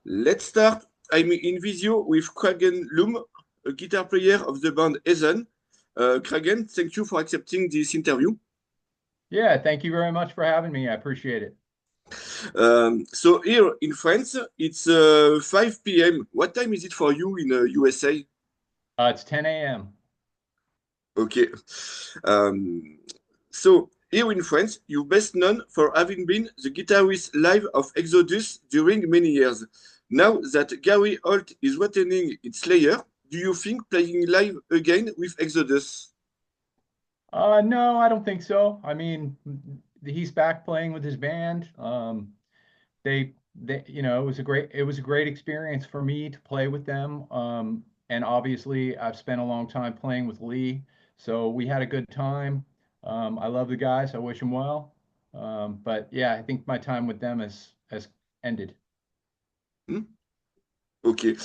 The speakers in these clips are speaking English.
Let's start. I'm in video with Kragen Lum, a guitar player of the band Heathen. Kragen, thank you for accepting this interview. Yeah, thank you very much for having me. I appreciate it. So here in France, it's 5 p.m. What time is it for you in USA? It's 10 a.m. Okay. Um, so here in France, you're best known for having been the guitarist live of Exodus during many years. Now that Gary Holt is returning its Slayer, do you think playing live again with Exodus? No, I don't think so. I mean, he's back playing with his band. It was a great experience for me to play with them. And obviously, I've spent a long time playing with Lee, so we had a good time. I love the guys. I wish them well. But yeah, I think my time with them has ended. Hmm? Okay.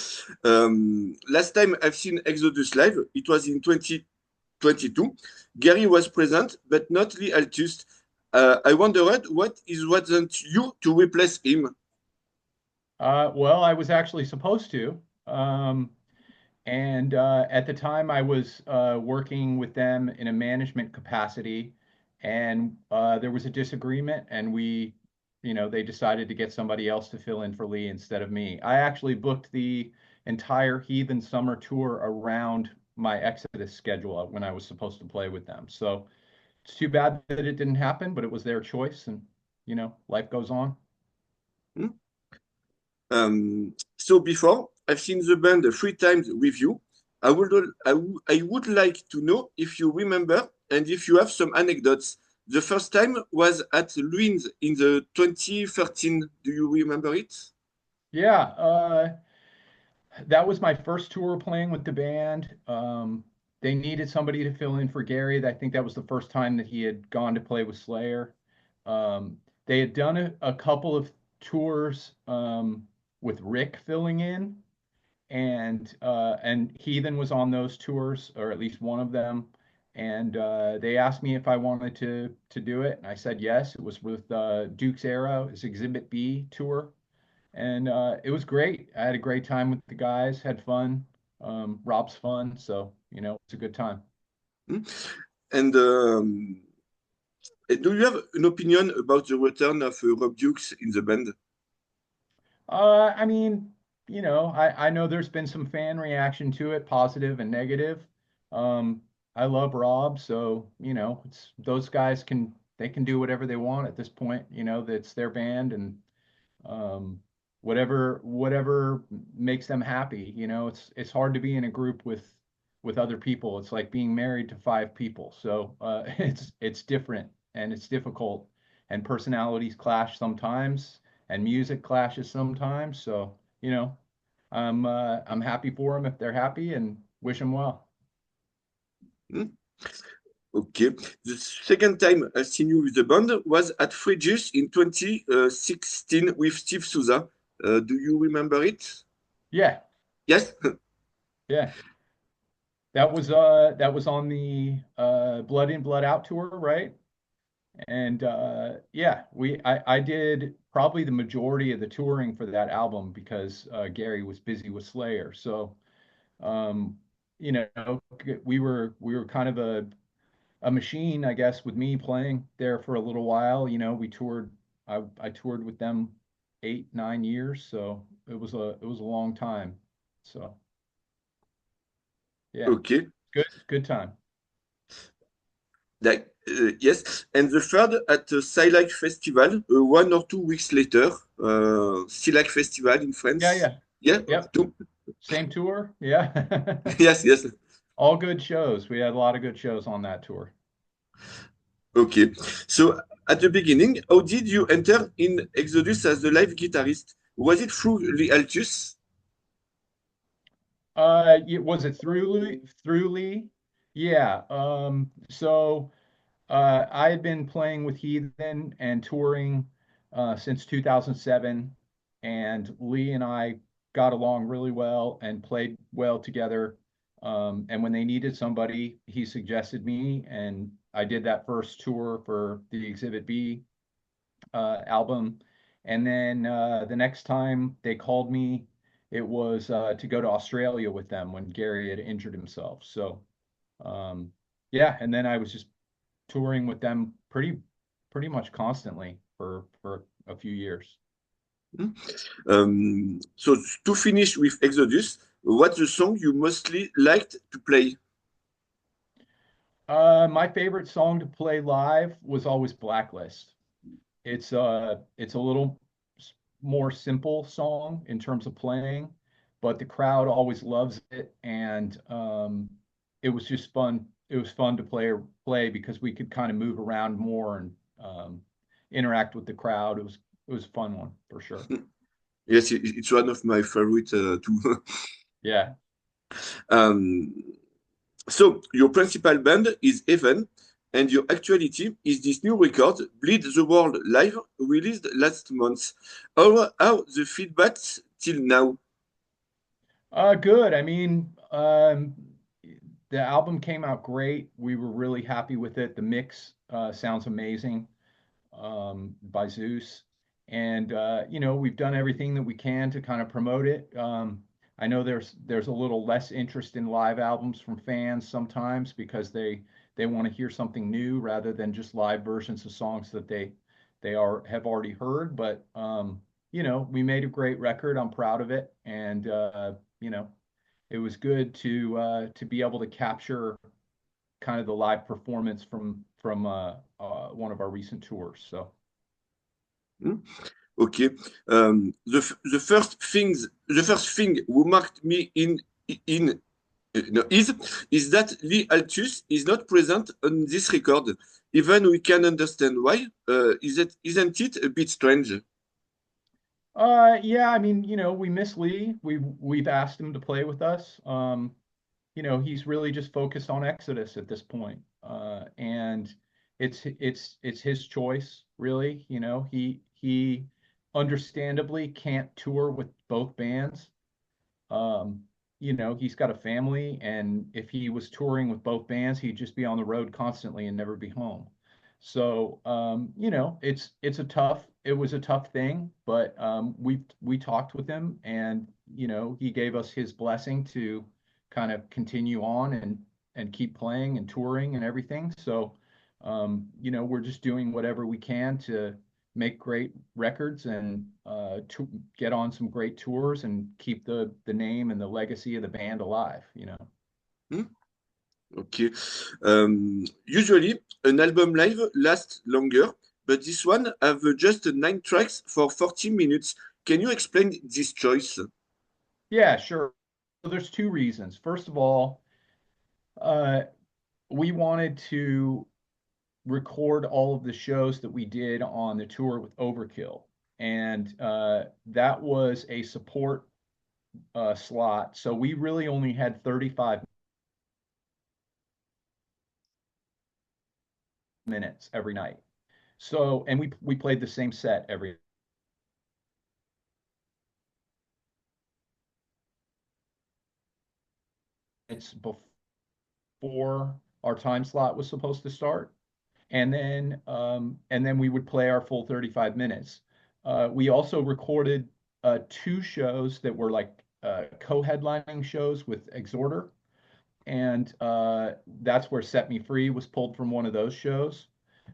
Last time I've seen Exodus live, it was in 2022. Gary was present, but not Lee Altus. I wondered what is wasn't you to replace him. Well, I was actually supposed to. Um, And at the time, I was working with them in a management capacity, and there was a disagreement, and they decided to get somebody else to fill in for Lee instead of me. I actually booked the entire Heathen summer tour around my Exodus schedule when I was supposed to play with them. So it's too bad that it didn't happen, but it was their choice, and life goes on. Hmm? So before, I've seen the band 3 times with you. I would like to know if you remember and if you have some anecdotes. The first time was at Luins in the 2013. Do you remember it? Yeah, that was my first tour playing with the band. They needed somebody to fill in for Gary. I think that was the first time that he had gone to play with Slayer. They had done a couple of tours with Rick filling in, and Heathen was on those tours, or at least one of them. And they asked me if I wanted to do it, and I said yes. It was with Duke's Era, his Exhibit B tour, and it was great. I had a great time with the guys, had fun. Rob's fun, so it's a good time. Hmm? And do you have an opinion about the return of Rob Dukes in the band? I mean, I know there's been some fan reaction to it, positive and negative. Um, I love Rob, so it's those guys can do whatever they want at this point. That's their band, and um, whatever makes them happy. It's hard to be in a group with other people. It's like being married to five people. So it's different and it's difficult, and personalities clash sometimes, and music clashes sometimes. So I'm happy for them if they're happy, and wish them well. Hmm? Okay. The second time I've seen you with the band was at Fridges in 2016 with Steve Souza. Do you remember it? Yeah, Yes? yeah. That was on the Blood In Blood Out tour, right? And yeah, I did probably the majority of the touring for that album because Gary was busy with Slayer. So um, you know, we were kind of a machine, I guess, with me playing there for a little while. We toured. I toured with them 8, 9 years, so it was a long time. So yeah, Okay. good time. Like, yes. And the third at the Silac Festival, 1 or 2 weeks later, Silac Festival in Yeah, France. yeah, Yeah, yep. two. Same tour. Yeah. Yes, yes. All good shows. We had a lot of good shows on that tour. Okay. So at the beginning, how did you enter in Exodus as the live guitarist? Was it through the Altus? Was it through Lee? Through Lee? Yeah. So I had been playing with Heathen and touring since 2007, and Lee and I got along really well and played well together. And when they needed somebody, he suggested me, and I did that first tour for the Exhibit B album. And then the next time they called me, it was to go to Australia with them when Gary had injured himself. So yeah, and then I was just touring with them pretty much constantly for a few years. Hmm? So to finish with Exodus, what's the song you mostly liked to play? My favorite song to play live was always Blacklist. It's a little more simple song in terms of playing, but the crowd always loves it, and it was just fun. It was fun to play because we could kind of move around more and interact with the crowd. It was a fun one for sure. Yes, it's one of my favorite too. Yeah. um, so your principal band is Heathen, and your actuality is this new record, Bleed the World Live, released last month. How the feedback till now? Good. I mean, the album came out great. We were really happy with it. The mix sounds amazing by Zeus. And we've done everything that we can to kind of promote it. I know there's a little less interest in live albums from fans sometimes because they want to hear something new rather than just live versions of songs that they have already heard. But we made a great record. I'm proud of it, and you know, it was good to be able to capture kind of the live performance from one of our recent tours. So Hmm? Okay. The first thing who marked me in no, is that Lee Altus is not present on this record. Even we can understand why. Isn't it a bit strange? yeah, I mean, we miss Lee. We've asked him to play with us. He's really just focused on Exodus at this point. And it's his choice, really. He understandably can't tour with both bands. Um, he's got a family, and if he was touring with both bands, he'd just be on the road constantly and never be home. So, it was a tough thing, but we talked with him, and he gave us his blessing to kind of continue on and keep playing and touring and everything. So, we're just doing whatever we can to make great records and to get on some great tours and keep the name and the legacy of the band alive. Hmm? Okay. Usually, an album live lasts longer, but this one have just 9 tracks for 40 minutes. Can you explain this choice? Yeah, sure. So there's two reasons. First of all, uh, we wanted to record all of the shows that we did on the tour with Overkill, and that was a support slot. So we really only had 35 minutes every night. So, and we played the same set every it's before our time slot was supposed to start. And then we would play our full 35 minutes. We also recorded two shows that were like co-headlining shows with Exhorter, and that's where Set Me Free was pulled from one of those shows.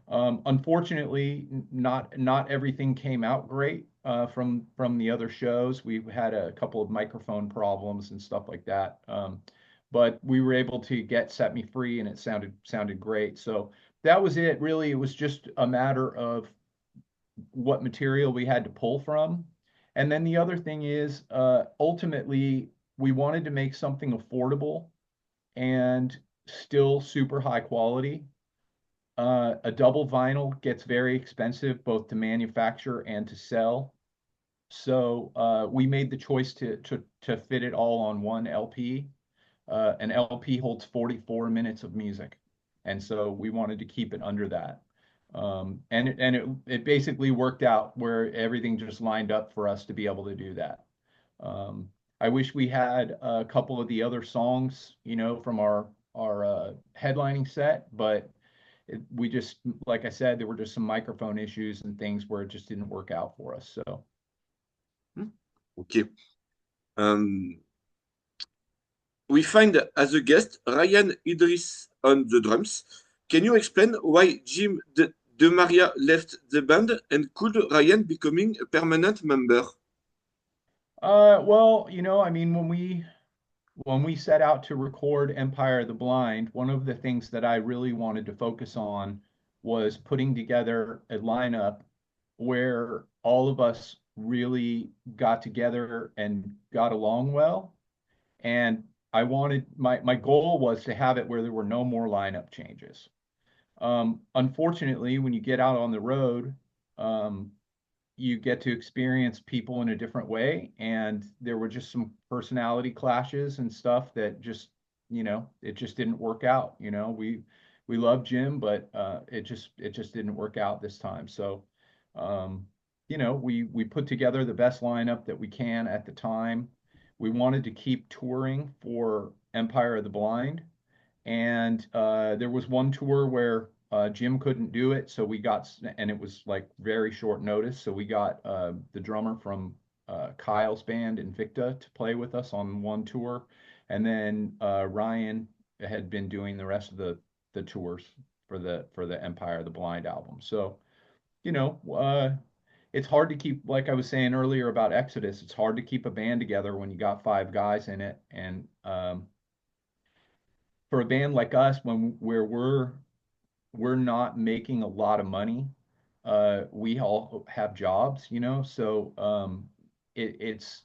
Unfortunately, not everything came out great from the other shows. We had a couple of microphone problems and stuff like that. But we were able to get Set Me Free, and it sounded great. So that was it. Really, it was just a matter of what material we had to pull from. And then the other thing is, ultimately, we wanted to make something affordable and still super high quality. A double vinyl gets very expensive both to manufacture and to sell. So we made the choice to fit it all on one LP. An LP holds 44 minutes of music, and so we wanted to keep it under that. And it basically worked out where everything just lined up for us to be able to do that. Um, I wish we had a couple of the other songs, from our headlining set, but we just, like I said, there were just some microphone issues and things where it just didn't work out for us. So, Hmm? Okay. Um, we find as a guest Ryan Idris on the drums. Can you explain why Jim De Maria left the band and could Ryan becoming a permanent member? well, I mean, when we set out to record Empire of the Blind, one of the things that I really wanted to focus on was putting together a lineup where all of us really got together and got along well. And I wanted my goal was to have it where there were no more lineup changes. Unfortunately, when you get out on the road, um, you get to experience people in a different way, and there were just some personality clashes and stuff that just, it just didn't work out. We love Jim, but it just didn't work out this time. So, um, we put together the best lineup that we can at the time. We wanted to keep touring for Empire of the Blind, and there was one tour where Jim couldn't do it, so we got, and it was like very short notice, so we got the drummer from Kyle's band Invicta to play with us on one tour, and then Ryan had been doing the rest of the tours for the Empire of the Blind album. So, you know, uh, it's hard to keep, like I was saying earlier about Exodus, it's hard to keep a band together when you got five guys in it, and for a band like us, where we're not making a lot of money, we all have jobs, so it's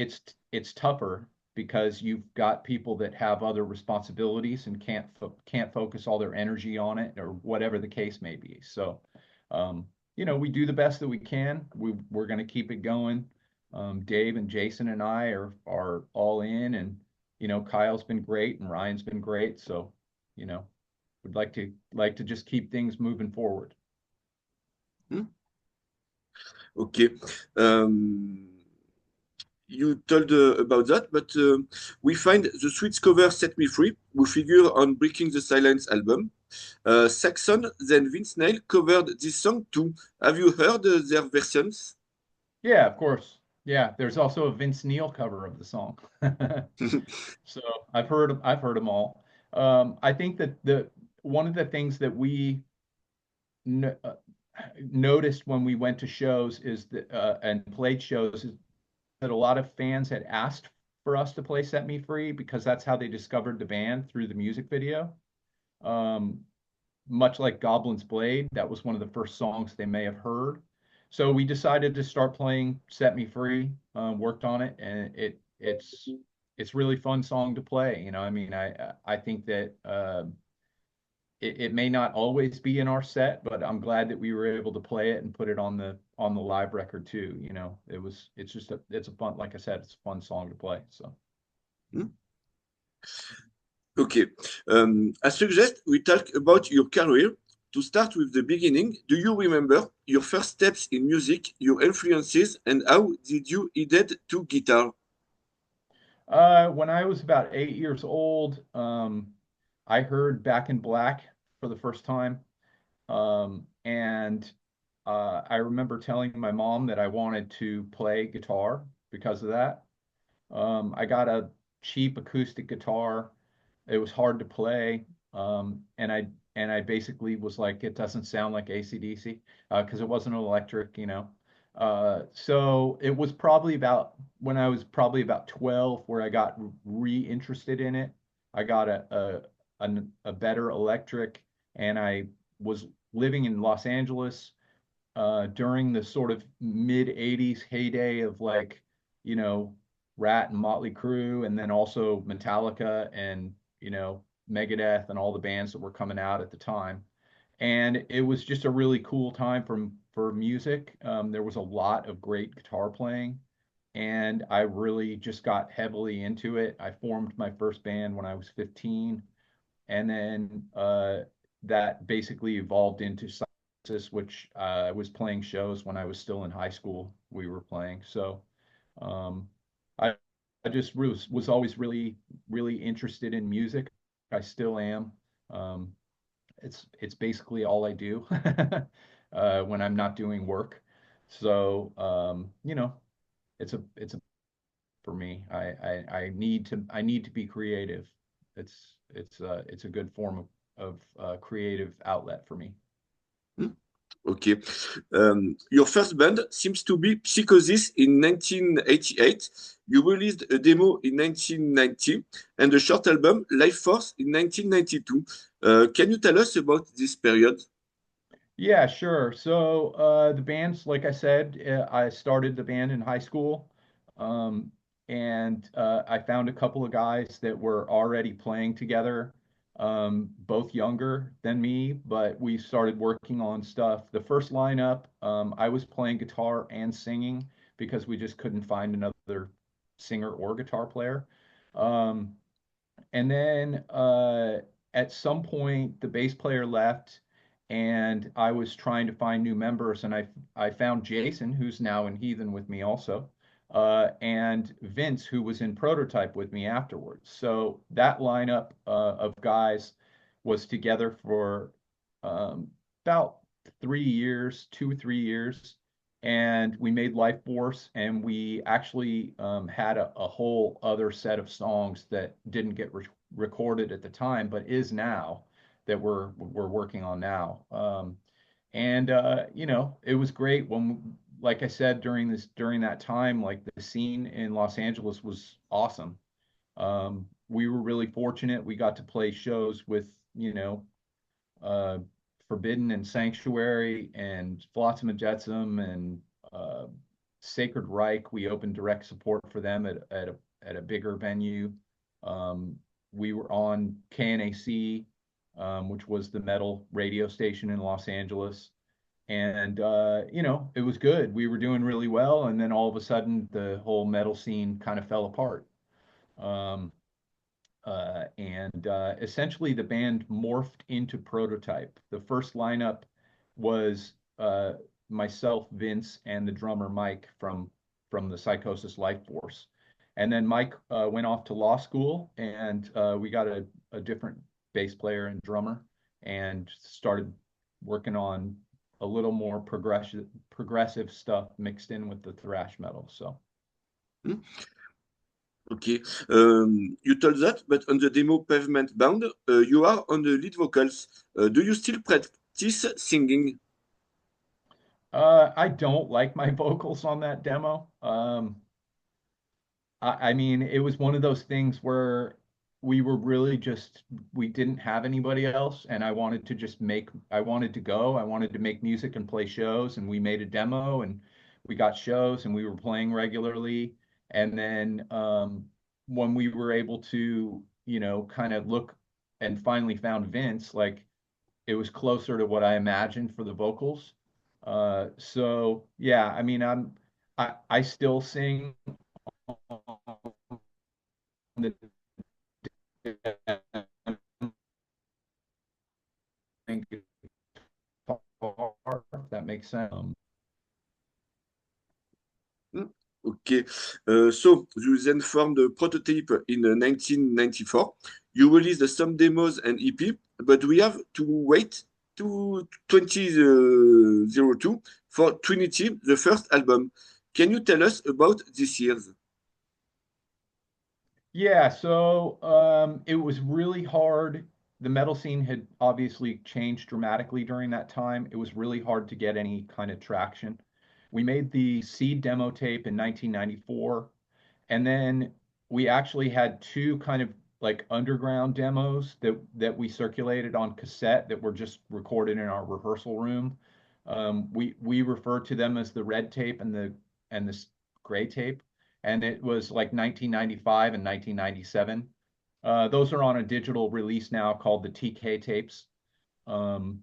it's tougher because you've got people that have other responsibilities and can't focus all their energy on it or whatever the case may be. So, um, we do the best that we can. We're going to keep it going. Dave and Jason and I are all in, and Kyle's been great and Ryan's been great. So, you know, would like to just keep things moving forward. Hmm? Okay. Um, you told about that, but we find the Sweets cover Set Me Free, who figure on Breaking the Silence album. Saxon, then Vince Neil covered this song too. Have you heard their versions? Yeah, of course. Yeah, there's also a Vince Neil cover of the song. So I've heard them all. I think that the one of the things that we no, noticed when we went to shows is that and played shows is that a lot of fans had asked for us to play Set Me Free because that's how they discovered the band through the music video. Um, Much like Goblin's Blade, that was one of the first songs they may have heard. So we decided to start playing Set Me Free, worked on it, and it's really fun song to play. I mean, I think that it may not always be in our set, but I'm glad that we were able to play it and put it on the live record too. It's a fun, like I said, it's a fun song to play. So. Hmm? Okay. I suggest we talk about your career. To start with the beginning, do you remember your first steps in music, your influences, and how did you headed to guitar? When I was about 8 years old, I heard Back in Black for the first time. And I remember telling my mom that I wanted to play guitar because of that. I got a cheap acoustic guitar. It was hard to play. And I basically was like, it doesn't sound like AC/DC because it wasn't electric. So it was probably about when I was probably about 12 where I got re-interested in it. I got a better electric, and I was living in Los Angeles during the sort of mid 80s heyday of like, you know, Rat and Motley Crue, and then also Metallica and, Megadeth and all the bands that were coming out at the time. And it was just a really cool time for music. There was a lot of great guitar playing, and I really just got heavily into it. I formed my first band when I was 15, and then that basically evolved into which I was playing shows when I was still in high school. We were playing, so um, I I just was always really really interested in music. I still am. Um, it's basically all I do when I'm not doing work. So you know, it's a for me. I need to be creative. It's a good form of creative outlet for me. Hmm? Okay. Your first band seems to be Psychosis in 1988. You released a demo in 1990 and a short album, Life Force, in 1992. Can you tell us about this period? Yeah, sure. So the band's, like I said, I started the band in high school, um, and I found a couple of guys that were already playing together, both younger than me, but we started working on stuff. The first lineup, I was playing guitar and singing because we just couldn't find another singer or guitar player. Um, and then at some point, the bass player left, and I was trying to find new members, and I found Jason, who's now in Heathen with me also, and Vince, who was in Prototype with me afterwards. So that lineup of guys was together for about 3 years, 2 or 3 years, and we made Life Force, and we actually had a whole other set of songs that didn't get recorded at the time, but is now that we're working on now. And you know, it was great when, like I said, during that time, like the scene in Los Angeles was awesome. We were really fortunate. We got to play shows with, you know, uh, Forbidden and Sanctuary and Flotsam and Jetsam and uh, Sacred Reich. We opened direct support for them at a bigger venue. Um, we were on KNAC, which was the metal radio station in Los Angeles. And you know, it was good. We were doing really well, and then all of a sudden, the whole metal scene kind of fell apart. Um, and essentially the band morphed into Prototype. The first lineup was myself, Vince, and the drummer Mike from the Psychosis Life Force. And then Mike went off to law school, and we got a different bass player and drummer, and started working on a little more progressive stuff mixed in with the thrash metal. So. Hmm? Okay. You told that, but on the demo Pavement Bound, you are on the lead vocals. Do you still practice singing? I don't like my vocals on that demo. I mean, it was one of those things where we were really just, we didn't have anybody else, and I wanted to go, I wanted to make music and play shows, and we made a demo, and we got shows, and we were playing regularly. And then when we were able to, you know, kind of look and finally found Vince, like it was closer to what I imagined for the vocals. So yeah, I mean, I still sing on the guitar, if that makes sense. Hmm? Okay. So you then formed a prototype in 1994. You released some demos and EP, but we have to wait to 2002 for Trinity, the first album. Can you tell us about this year's? Yeah, so it was really hard. The metal scene had obviously changed dramatically during that time. It was really hard to get any kind of traction. We made the seed demo tape in 1994, and then we actually had two kind of like underground demos that we circulated on cassette that were just recorded in our rehearsal room. We refer to them as the red tape and the gray tape, and it was like 1995 and 1997. Those are on a digital release now called the TK tapes. Um,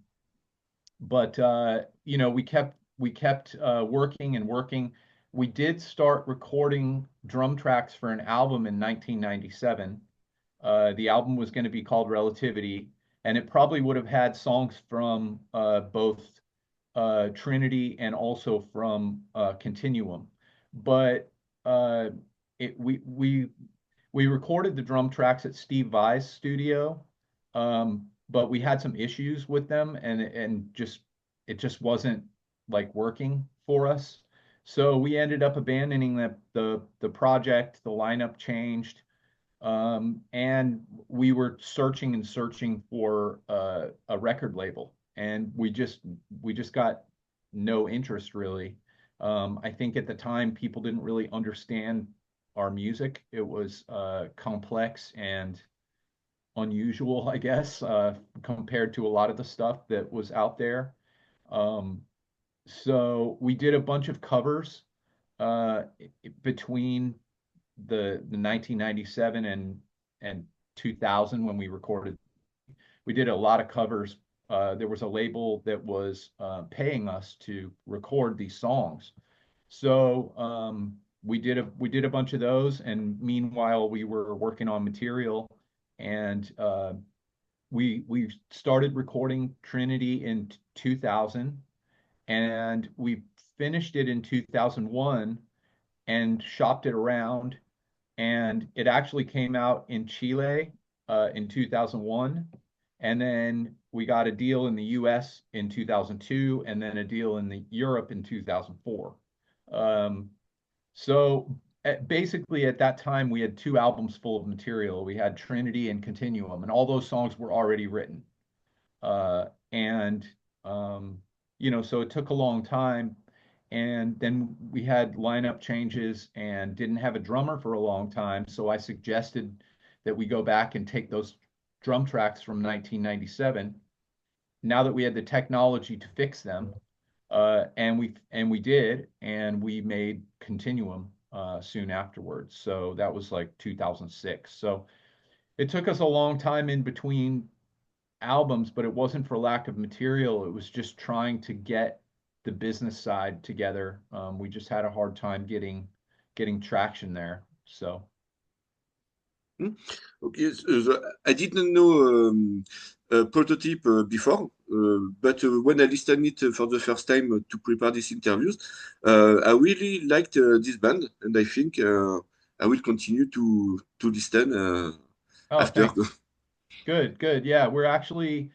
but you know, we kept working and working. We did start recording drum tracks for an album in 1997. The album was going to be called Relativity, and it probably would have had songs from both Trinity and also from Continuum. But uh, it, we recorded the drum tracks at Steve Vai's studio. but we had some issues with them, and just it just wasn't like working for us. So we ended up abandoning the project. The lineup changed, and we were searching and searching for a record label, and we just got no interest really. I think at the time people didn't really understand our music. It was complex and unusual, I guess, compared to a lot of the stuff that was out there. Um, so we did a bunch of covers uh, between the 1997 and 2000 when we recorded. We did a lot of covers. There was a label that was paying us to record these songs. So we did a bunch of those, and meanwhile we were working on material, and we started recording Trinity in 2000, and we finished it in 2001 and shopped it around, and it actually came out in Chile in 2001, and then we got a deal in the US in 2002, and then a deal in the Europe in 2004. Um, so basically, at that time, we had two albums full of material. We had Trinity and Continuum, and all those songs were already written. And so it took a long time. And then we had lineup changes and didn't have a drummer for a long time. So I suggested that we go back and take those drum tracks from 1997, now that we had the technology to fix them. And we did, and we made Continuum soon afterwards. So that was like 2006. So it took us a long time in between albums, but it wasn't for lack of material. It was just trying to get the business side together. We just had a hard time getting traction there. So Hmm. Okay, so I didn't know prototype before, but when I listened it for the first time to prepare these interviews, I really liked this band, and I think I will continue to listen oh, after. thanks. Good, good. Yeah, we're actually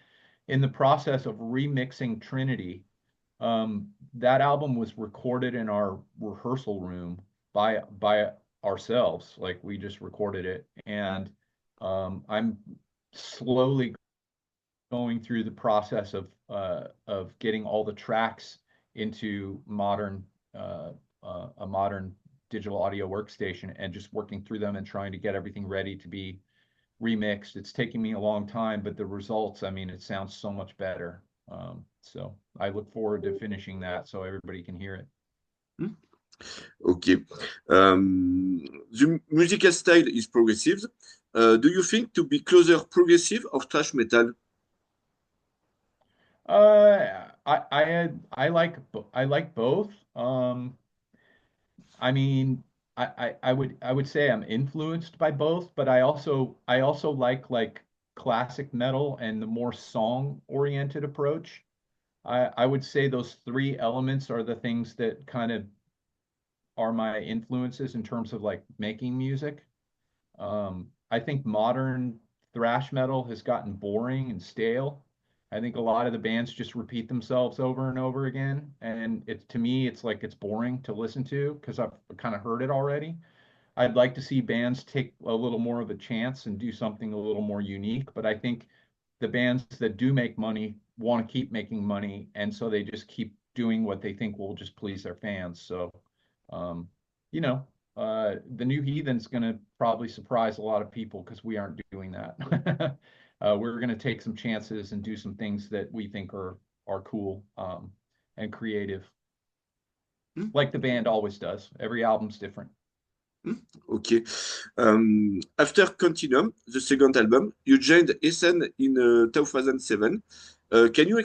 in the process of remixing Trinity. That album was recorded in our rehearsal room by ourselves. Like we just recorded it, and I'm slowly going through the process of getting all the tracks into a modern digital audio workstation, and just working through them and trying to get everything ready to be remixed. It's taking me a long time, but the results, I mean, it sounds so much better. So I look forward to finishing that so everybody can hear it. Hmm. Okay. The musical style is progressive. Do you think to be closer progressive or thrash metal? I like both. I mean, I would say I'm influenced by both, but I also like classic metal and the more song oriented approach. I would say those three elements are the things that kind of are my influences in terms of like making music. I think modern thrash metal has gotten boring and stale. I think a lot of the bands just repeat themselves over and over again, and it's to me, it's like it's boring to listen to because I've kind of heard it already. I'd like to see bands take a little more of a chance and do something a little more unique, but I think the bands that do make money want to keep making money, and so they just keep doing what they think will just please their fans. So, um, you know, the new Heathen's going to probably surprise a lot of people because we aren't doing that. We're going to take some chances and do some things that we think are cool, and creative, Hmm? like the band always does. Every album's different. Hmm. Okay. After Continuum, the second album, you joined Heathen in 2007. Can you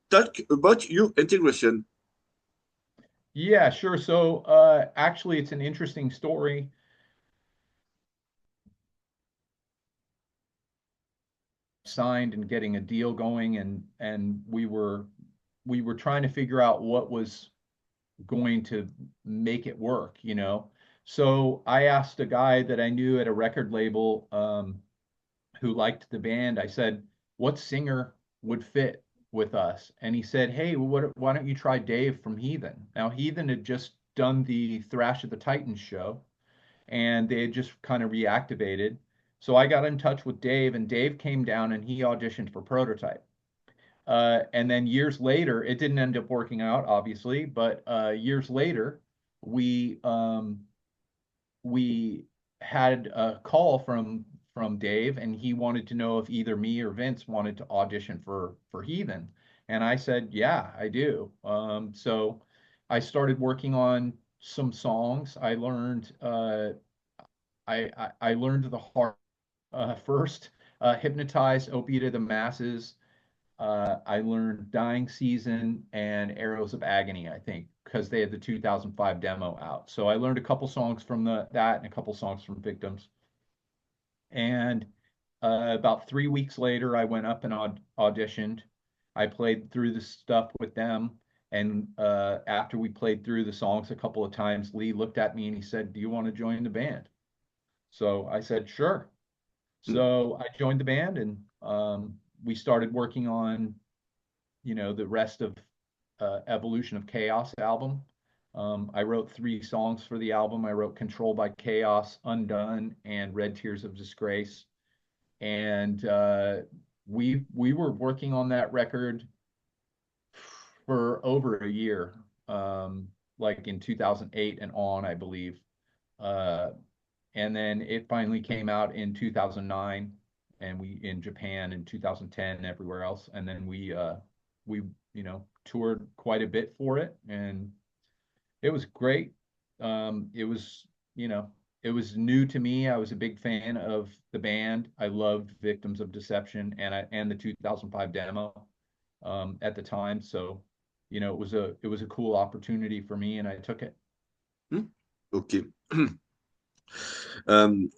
talk about your integration? Yeah, sure. So actually, it's an interesting story. Signed and getting a deal going, and we were trying to figure out what was going to make it work. So I asked a guy that I knew at a record label, who liked the band. I said, what singer would fit with us? And he said, hey, why don't you try Dave from Heathen? Now, Heathen had just done the Thrash of the Titans show, and they had just kind of reactivated. So I got in touch with Dave, and Dave came down and he auditioned for Prototype. And then years later, it didn't end up working out, obviously, but years later, we um, we had a call from Dave, and he wanted to know if either me or Vince wanted to audition for Heathen, and I said, yeah, I do. So I started working on some songs. I learned the heart first, hypnotized, opiate of the masses. I learned Dying Season and Arrows of Agony, I think, because they had the 2005 demo out. So I learned a couple songs from that and a couple songs from Victims. And about 3 weeks later, I went up and auditioned. I played through the stuff with them. And after we played through the songs a couple of times, Lee looked at me and he said, do you want to join the band? So I said, sure. Hmm. So I joined the band, and we started working on the rest of Evolution of Chaos album. I wrote 3 songs for the album. I wrote Control by Chaos, Undone, and Red Tears of Disgrace. And we were working on that record for over a year, like in 2008 and on, I believe. Uh, and then it finally came out in 2009, and we in Japan in 2010 and everywhere else. And then we toured quite a bit for it, and it was great. It was it was new to me. I was a big fan of the band. I loved Victims of Deception and the 2005 demo at the time. So it was a cool opportunity for me, and I took it. Hmm. Okay.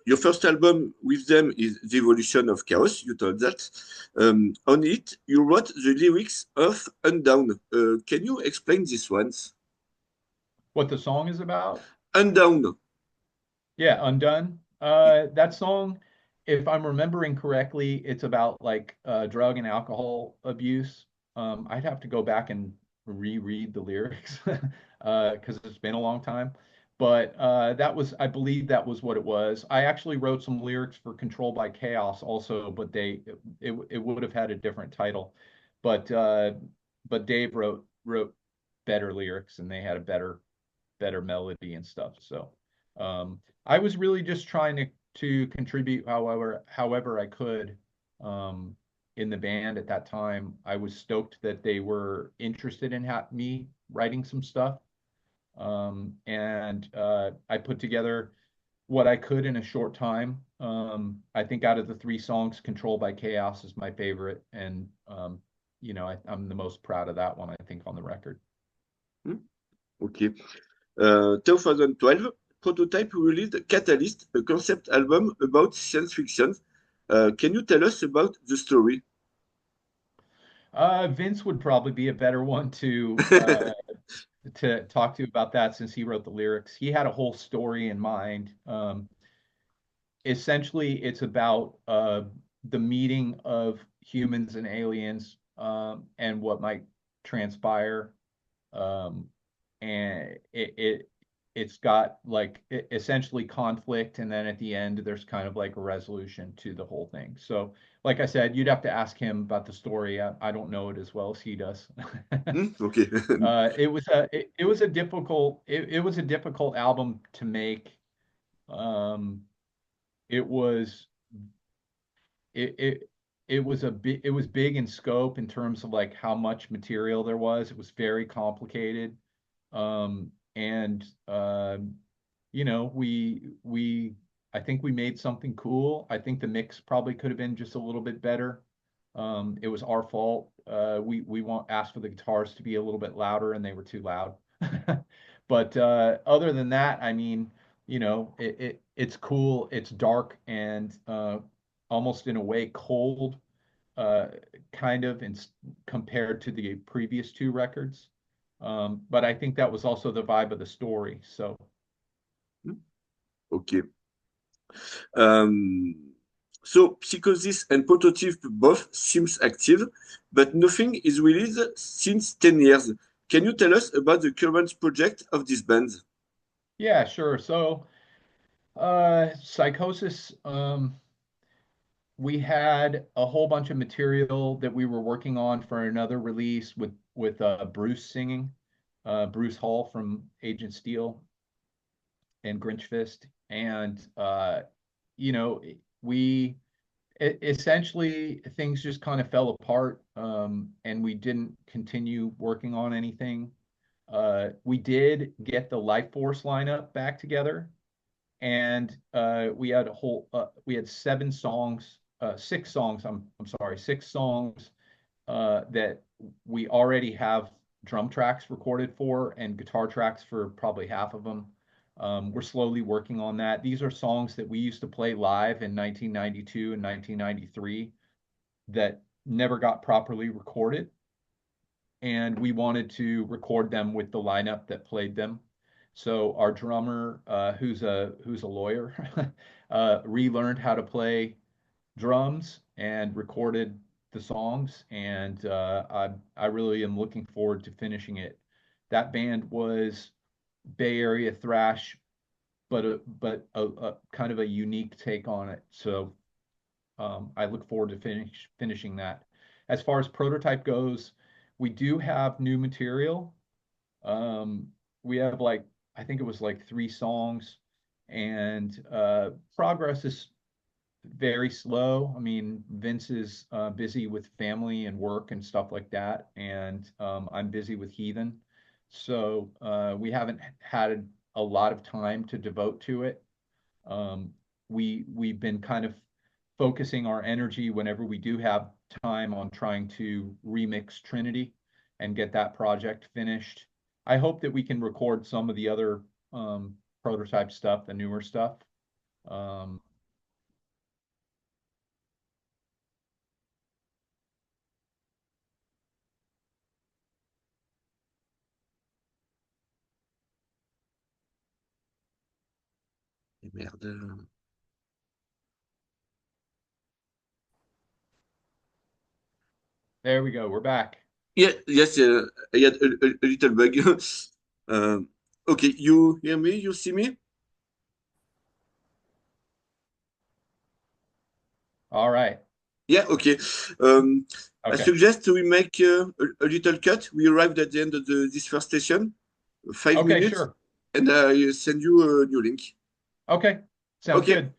Your first album with them is The Evolution of Chaos, you told that. On it, you wrote the lyrics of Undown. Can you explain this ones? What the song is about? Undown. Yeah, Undone. That song, if I'm remembering correctly, it's about like drug and alcohol abuse. I'd have to go back and reread the lyrics because it's been a long time. But I believe that was what it was. I actually wrote some lyrics for Control by Chaos also, but it would have had a different title. But Dave wrote better lyrics, and they had a better melody and stuff. So I was really just trying to contribute however I could in the band at that time. I was stoked that they were interested in me writing some stuff, and I put together what I could in a short time. I think out of the 3 songs, "Control by Chaos" is my favorite, and I'm the most proud of that one, I think, on the record. Hmm? Okay. 2012, Prototype released Catalyst, a concept album about science fiction. Can you tell us about the story? Vince would probably be a better one to talk to about that, since he wrote the lyrics. He had a whole story in mind. Essentially, it's about the meeting of humans and aliens, and what might transpire. Um, and it's got like essentially conflict, and then at the end there's kind of like a resolution to the whole thing. So, like I said, you'd have to ask him about the story. I don't know it as well as he does. Hmm? Okay. It was a difficult album to make. Um, it was it it it was it was big in scope in terms of like how much material there was. It was very complicated. And we I think we made something cool. I think the mix probably could have been just a little bit better. It was our fault. We want asked for the guitars to be a little bit louder, and they were too loud. But other than that, I mean, it's cool. It's dark and almost in a way cold, uh, kind of compared to the previous 2 records. But I think that was also the vibe of the story. So Okay. Um, So Psychosis and Prototype both seems active, but nothing is released since 10 years. Can you tell us about the current project of this band? Yeah, sure. So, Psychosis, we had a whole bunch of material that we were working on for another release with Bruce singing, Bruce Hall from Agent Steel and Grinch Fist, and you know, we essentially things just kind of fell apart, and we didn't continue working on anything. We did get the Life Force lineup back together, and we had 7 songs, 6 songs. I'm sorry, 6 songs that we already have drum tracks recorded for and guitar tracks for probably half of them. We're slowly working on that. These are songs that we used to play live in 1992 and 1993 that never got properly recorded, and we wanted to record them with the lineup that played them. So our drummer, who's a lawyer, relearned how to play drums and recorded the songs, and I really am looking forward to finishing it. That band was Bay Area thrash, but a kind of a unique take on it. So I look forward to finishing that. As far as prototype goes, we do have new material. Um, we have like, I think it was like 3 songs, and progress is very slow. I mean, Vince is busy with family and work and stuff like that, and I'm busy with Heathen. So we haven't had a lot of time to devote to it. Um, we've been kind of focusing our energy whenever we do have time on trying to remix Trinity and get that project finished. I hope that we can record some of the other prototype stuff, the newer stuff. Um, Eh merde. there we go. We're back. Yeah, yes, I had a little bug. Um, okay, you hear me? You see me? All right. Yeah, okay. Um, I Okay. suggest we make a little cut. We arrived at the end of this first session, 5 Okay, minutes, sure. and I send you a new link. Okay. Sounds Okay, good.